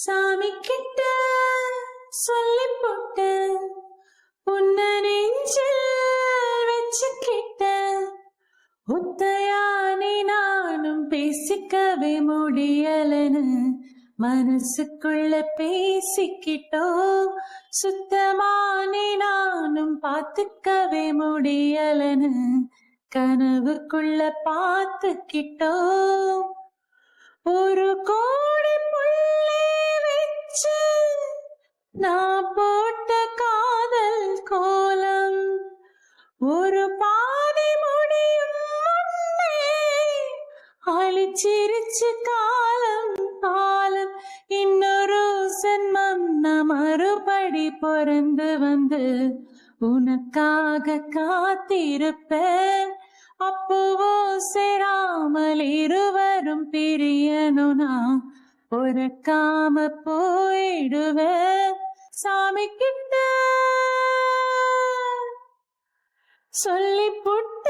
சாமி கிட்ட சொல்லி போட்ட உன்ன நெஞ்சில் வச்சுக்கிட்ட ஒத்தையானே நானும் பேசிக்கவே முடியலன்னு மனசுக்குள்ள பேசிக்கிட்டோம். சுத்தமானே நானும் பார்த்துக்கவே முடியலன்னு கனவுக்குள்ள பார்த்துக்கிட்டோம். ஒரு கோடி புள்ளி வச்சு நான் போட்ட காதல் கோலம் ஒரு பாதி முடியும் முன்னே அழிச்சிருச்சு காலம் காலம். இன்னொரு சென்மம் நான் மறுபடி பிறந்து வந்து உனக்காக காத்திருப்பேன். அப்போவோ சேராமல் இருவரும் பிரியணும்னா பொறக்காம போயிடுவேன். சாமி கிட்ட சொல்லி புட்ட